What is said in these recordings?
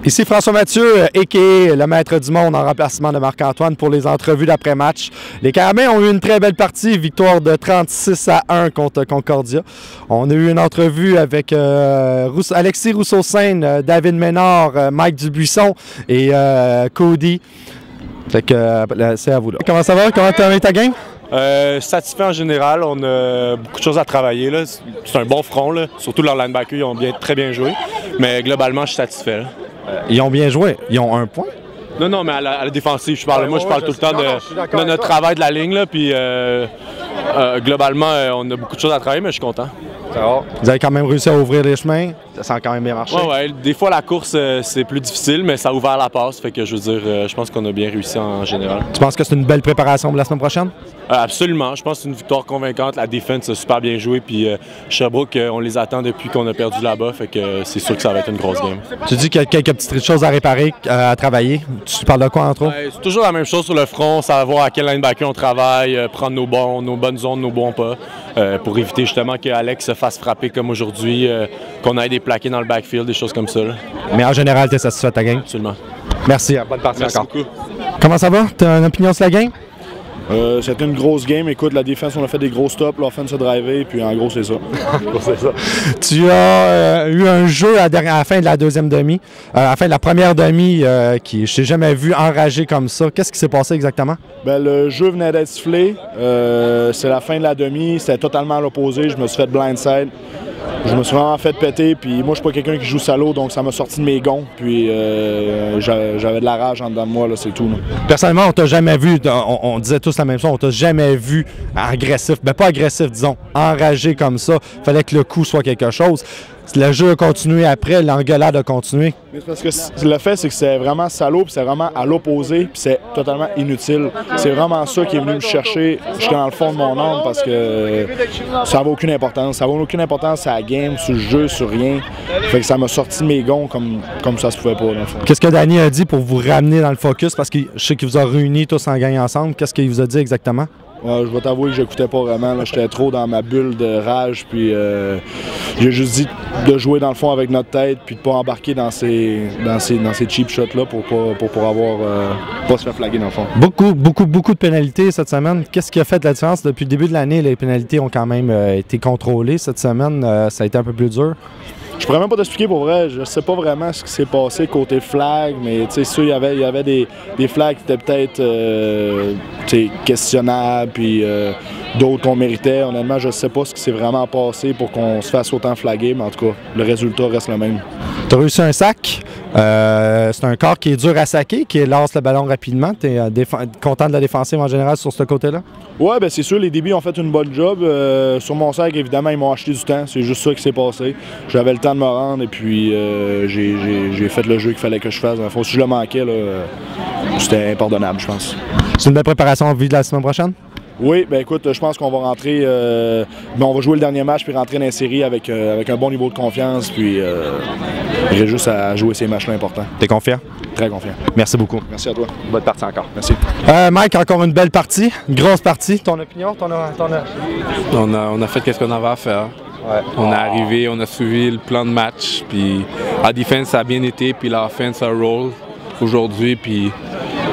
Ici François Mathieu, a.k.a. le maître du monde en remplacement de Marc-Antoine pour les entrevues d'après-match. Les Carabins ont eu une très belle partie, victoire de 36-1 contre Concordia. On a eu une entrevue avec Alexis Rousseau-Saine, David Ménard, Mike Dubuisson et Cody. Fait que c'est à vous là. Comment ça va? Comment t'as aimé ta game? Satisfait en général, on a beaucoup de choses à travailler. C'est un bon front, là. Surtout leurs linebackers, ils ont très bien joué. Mais globalement, je suis satisfait. Là. Ils ont bien joué. Ils ont un point? Non, mais à la défensive, je parle. Moi, je parle tout le temps de notre travail de la ligne. Là, puis, globalement, on a beaucoup de choses à travailler, mais je suis content. Vous avez quand même réussi à ouvrir les chemins. Ça a quand même bien marché. Ouais. Des fois, la course, c'est plus difficile, mais ça a ouvert la passe. Fait que je veux dire, je pense qu'on a bien réussi en général. Tu penses que c'est une belle préparation pour la semaine prochaine? Absolument. Je pense que c'est une victoire convaincante. La défense a super bien joué. Puis Sherbrooke, on les attend depuis qu'on a perdu là-bas. Fait que c'est sûr que ça va être une grosse game. Tu dis qu'il y a quelques petites choses à réparer, à travailler. Tu parles de quoi, entre autres? C'est toujours la même chose sur le front. Savoir à quel linebacker on travaille, prendre nos bonnes zones, nos bons pas. Pour éviter justement qu'Alex se fasse frapper comme aujourd'hui, qu'on aille des plaqués dans le backfield, des choses comme ça. Là. Mais en général, tu es satisfait de ta game? Absolument. Merci, bonne partie. Merci encore. Beaucoup. Comment ça va? Tu as une opinion sur la game? C'était une grosse game. Écoute, la défense, on a fait des gros stops, l'offense a drivé, puis en gros, c'est ça. Tu as eu un jeu à la fin de la deuxième demi, à la fin de la première demi, qui je t'ai jamais vu enragé comme ça. Qu'est-ce qui s'est passé exactement? Ben, le jeu venait d'être sifflé. C'est la fin de la demi. C'était totalement à l'opposé. Je me suis fait blindside. Je me suis vraiment fait péter, puis moi je suis pas quelqu'un qui joue salaud, donc ça m'a sorti de mes gonds, puis j'avais de la rage en dedans de moi, là, c'est tout. Là. Personnellement, on t'a jamais vu, on disait tous la même chose, on t'a jamais vu agressif, ben pas agressif, disons, enragé comme ça. Fallait que le coup soit quelque chose. Le jeu a continué après, l'engueulade a continué. Mais parce que le fait, c'est que c'est vraiment salaud, puis c'est vraiment à l'opposé, puis c'est totalement inutile. C'est vraiment ça qui est venu me chercher jusqu'à dans le fond de mon âme, parce que ça n'a aucune importance. Ça n'a aucune importance à la game, sur le jeu, sur rien. Fait que ça m'a sorti de mes gonds comme ça se pouvait pas, dans le fond. Qu'est-ce que Danny a dit pour vous ramener dans le focus? Parce que je sais qu'il vous a réunis tous en gang ensemble. Qu'est-ce qu'il vous a dit exactement? Ouais, je vais t'avouer que j'écoutais pas vraiment. J'étais trop dans ma bulle de rage. Puis j'ai juste dit de jouer dans le fond avec notre tête puis de pas embarquer dans ces cheap shots-là pour avoir pas se faire flaguer dans le fond. Beaucoup de pénalités cette semaine. Qu'est-ce qui a fait la différence? Depuis le début de l'année, les pénalités ont quand même été contrôlées. Cette semaine, ça a été un peu plus dur. Je pourrais même pas t'expliquer pour vrai. Je sais pas vraiment ce qui s'est passé côté flag, mais tu sais, il y avait des flags qui étaient peut-être questionnables, puis d'autres qu'on méritait. Honnêtement, je sais pas ce qui s'est vraiment passé pour qu'on se fasse autant flaguer, mais en tout cas, le résultat reste le même. Tu as réussi un sac. C'est un corps qui est dur à saquer, qui lance le ballon rapidement. Tu es content de la défensive en général sur ce côté-là? Oui, bien c'est sûr, les débuts ont fait une bonne job. Sur mon sac, évidemment, ils m'ont acheté du temps. C'est juste ça qui s'est passé. J'avais le temps de me rendre et puis j'ai fait le jeu qu'il fallait que je fasse. Si je le manquais, c'était impardonnable, je pense. C'est une belle préparation en vue de la semaine prochaine? Oui, ben écoute, je pense qu'on va rentrer, on va jouer le dernier match puis rentrer dans la série avec un bon niveau de confiance, puis il reste juste à jouer ces matchs-là importants. T'es confiant? Très confiant. Merci beaucoup. Merci à toi. Bonne partie encore. Merci. Mike, encore une belle partie, une grosse partie. Ton opinion? On a fait ce qu'on avait à faire. Ouais. On est arrivé, on a suivi le plan de match, puis la défense ça a bien été, puis la offense a roll aujourd'hui, puis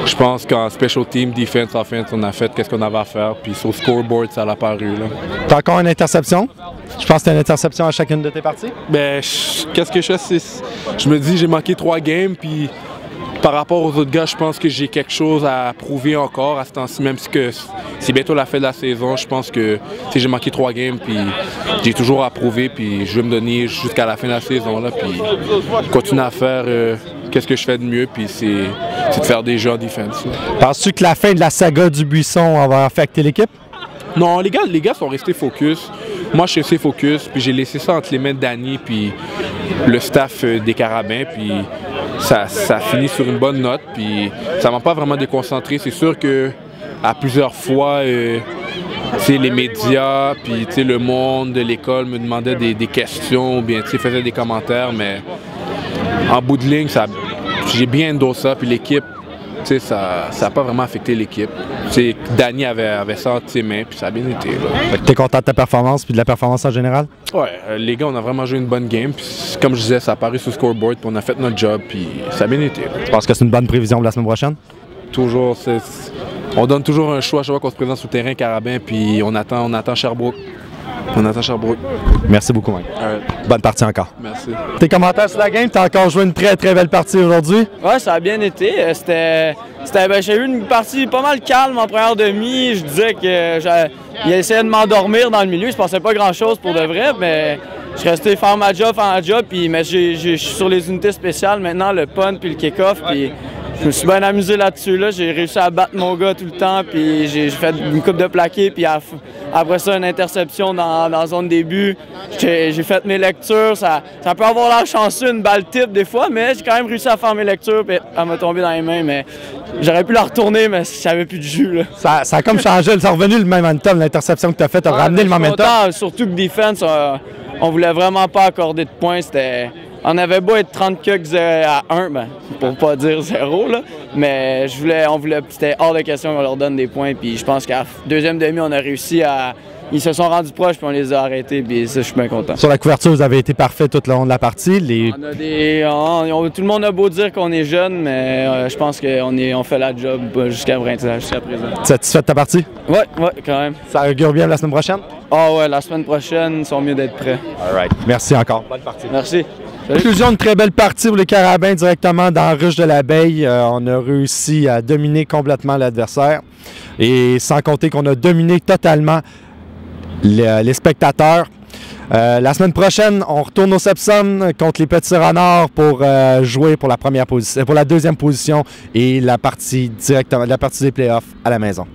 je pense qu'en special team, defense, offense, on a fait ce qu'on avait à faire, puis sur le scoreboard, ça l'a paru. T'as encore une interception? Je pense que t'as une interception à chacune de tes parties? Ben, qu'est-ce que je fais? Je me dis, j'ai manqué 3 games, puis par rapport aux autres gars, je pense que j'ai quelque chose à prouver encore à ce temps-ci, même si c'est bientôt la fin de la saison. Je pense que j'ai manqué 3 games, puis j'ai toujours à prouver, puis je vais me donner jusqu'à la fin de la saison, là, puis continuer à faire qu'est-ce que je fais de mieux, puis c'est de faire des jeux en défense. Penses-tu que la fin de la saga du Buisson va affecter l'équipe? Non, les gars sont restés focus. Moi, je suis resté focus, puis j'ai laissé ça entre les mains de Danny, puis le staff des Carabins, puis ça finit sur une bonne note, puis ça m'a pas vraiment déconcentré. C'est sûr que à plusieurs fois, les médias, puis le monde de l'école me demandait des questions, ou bien faisait des commentaires, mais en bout de ligne, j'ai bien endossé ça, puis l'équipe tu sais, ça n'a pas vraiment affecté l'équipe. Danny avait ça entre ses mains, puis ça a bien été. Tu es content de ta performance puis de la performance en général? Ouais, les gars, on a vraiment joué une bonne game. Puis, comme je disais, ça a apparu sur le scoreboard, puis on a fait notre job, puis ça a bien été. Tu penses que c'est une bonne prévision pour la semaine prochaine? Toujours, on donne toujours un choix à chaque fois qu'on se présente sur le terrain, Carabin, puis on attend Sherbrooke. On attend Sherbrooke. Merci beaucoup, Mike. Bonne partie encore. Merci. Tes commentaires sur la game, tu as encore joué une très très belle partie aujourd'hui. Ouais, ça a bien été. J'ai eu une partie pas mal calme en première demi. Je disais qu'il essayait de m'endormir dans le milieu. Il se passait pas grand-chose pour de vrai, mais je suis resté faire ma job, mais je suis sur les unités spéciales maintenant, le punt puis le kick-off. Puis je me suis bien amusé là-dessus. J'ai réussi à battre mon gars tout le temps, puis j'ai fait une coupe de plaqués, puis après ça, une interception dans la zone début. J'ai fait mes lectures. Ça peut avoir l'air chanceux, une balle type des fois, mais j'ai quand même réussi à faire mes lectures, puis elle m'a tombé dans les mains. Mais j'aurais pu la retourner, mais j'avais plus de jus. Là. Ça a comme changé, c'est revenu le momentum, l'interception que tu as faite, tu as ramené le momentum. Surtout que defense, on voulait vraiment pas accorder de points. On avait beau être 30 cucks à 1, pour pas dire 0, là, mais c'était hors de question qu'on leur donne des points. Puis je pense qu'à la deuxième demi, on a réussi à. Ils se sont rendus proches, puis on les a arrêtés, puis ça, je suis bien content. Sur la couverture, vous avez été parfait tout le long de la partie. Tout le monde a beau dire qu'on est jeune, mais je pense qu'on fait la job jusqu'à présent. Satisfait de ta partie? Ouais, quand même. Ça augure bien la semaine prochaine? Ah ouais, la semaine prochaine, ils sont mieux d'être prêts. All right. Merci encore. Bonne partie. Merci. Conclusion, une très belle partie pour les Carabins directement dans la ruche de l'abeille. On a réussi à dominer complètement l'adversaire. Et sans compter qu'on a dominé totalement les spectateurs. La semaine prochaine, on retourne au Sepsum contre les Petits Renards pour jouer pour la deuxième position et la partie des playoffs à la maison.